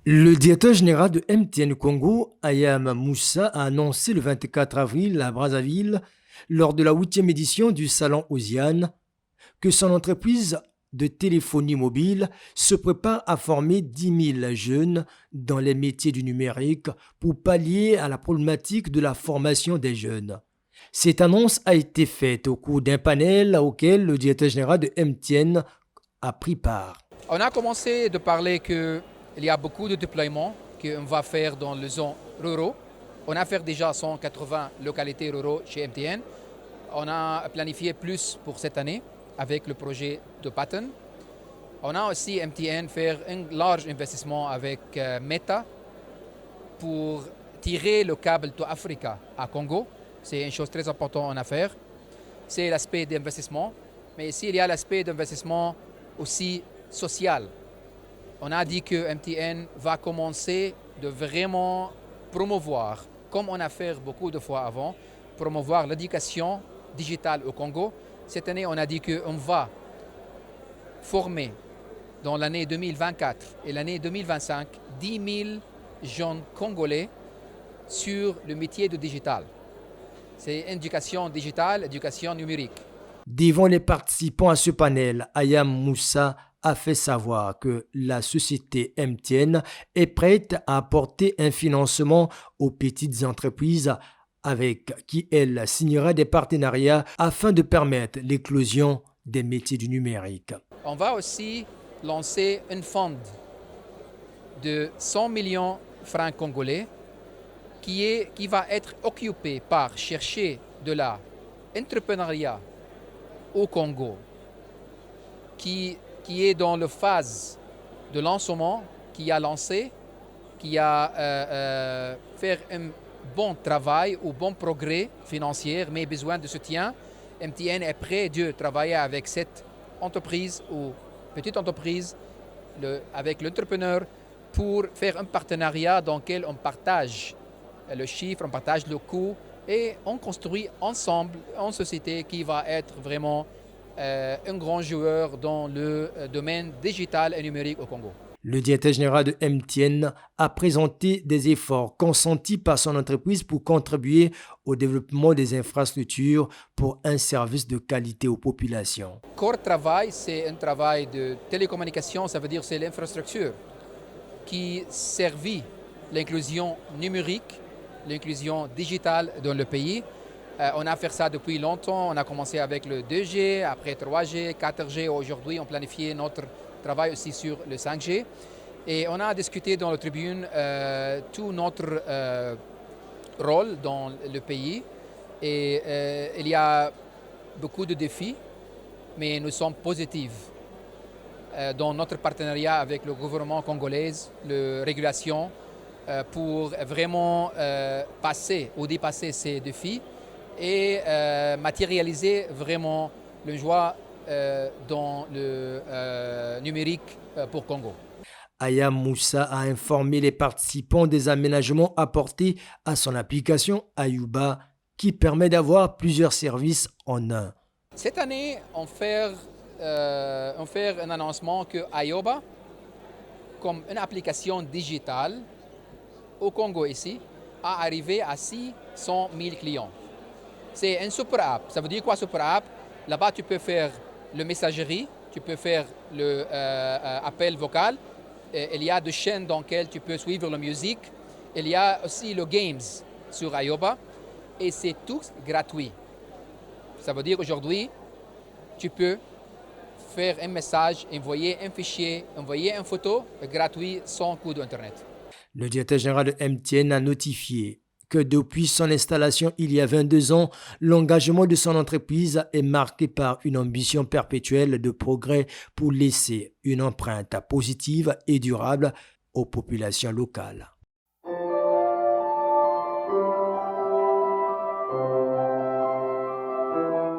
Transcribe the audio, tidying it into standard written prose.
Le directeur général de MTN Congo, Ayam Moussa, a annoncé le 24 avril à Brazzaville, lors de la 8e édition du Salon Osiane, que son entreprise de téléphonie mobile se prépare à former 10 000 jeunes dans les métiers du numérique pour pallier à la problématique de la formation des jeunes. Cette annonce a été faite au cours d'un panel auquel le directeur général de MTN a pris part. On a commencé de parler qu'il y a beaucoup de déploiements qu'on va faire dans les zones ruraux. On a fait déjà 180 localités ruraux chez MTN. On a planifié plus pour cette année avec le projet de Pattern. On a aussi MTN faire un large investissement avec Meta pour tirer le câble to Africa à Congo. C'est une chose très importante à faire. C'est l'aspect d'investissement, mais ici il y a l'aspect d'investissement aussi social. On a dit que MTN va commencer de vraiment promouvoir, comme on a fait beaucoup de fois avant, promouvoir l'éducation digitale au Congo. Cette année, on a dit qu'on va former dans l'année 2024 et l'année 2025 10 000 jeunes Congolais sur le métier de digital. C'est éducation digitale, éducation numérique. Devant les participants à ce panel, Ayam Moussa a fait savoir que la société MTN est prête à apporter un financement aux petites entreprises avec qui elle signera des partenariats afin de permettre l'éclosion des métiers du numérique. On va aussi lancer un fonds de 100 millions de francs congolais qui va être occupé par chercher de l'entrepreneuriat au Congo, qui est dans la phase de lancement, qui a lancé, qui a fait un bon travail ou bon progrès financier, mais besoin de soutien. MTN est prêt de travailler avec cette entreprise ou petite entreprise, avec l'entrepreneur, pour faire un partenariat dans lequel on partage le chiffre, on partage le coût et on construit ensemble une société qui va être vraiment un grand joueur dans le domaine digital et numérique au Congo. Le directeur général de MTN a présenté des efforts consentis par son entreprise pour contribuer au développement des infrastructures pour un service de qualité aux populations. Core travail, c'est un travail de télécommunication, ça veut dire c'est l'infrastructure qui servit l'inclusion numérique, l'inclusion digitale dans le pays. On a fait ça depuis longtemps, on a commencé avec le 2G, après 3G, 4G, aujourd'hui on planifie notre travail aussi sur le 5G. Et on a discuté dans la tribune tout notre rôle dans le pays. Et il y a beaucoup de défis, mais nous sommes positifs dans notre partenariat avec le gouvernement congolais, la régulation, pour vraiment passer ou dépasser ces défis et matérialiser vraiment le joie dans le numérique pour Congo. Ayam Moussa a informé les participants des aménagements apportés à son application Ayuba qui permet d'avoir plusieurs services en un. Cette année, on fait un annoncement que Ayuba, comme une application digitale au Congo ici, a arrivé à 600 000 clients. C'est une super app. Ça veut dire quoi super app? Là-bas, tu peux faire le messagerie, tu peux faire l'appel vocal. Il y a des chaînes dans lesquelles tu peux suivre la musique. Il y a aussi le games sur Ayuba. Et c'est tout gratuit. Ça veut dire aujourd'hui, tu peux faire un message, envoyer un fichier, envoyer une photo gratuit sans coût d'Internet. Le directeur général de MTN a notifié que depuis son installation il y a 22 ans, l'engagement de son entreprise est marqué par une ambition perpétuelle de progrès pour laisser une empreinte positive et durable aux populations locales.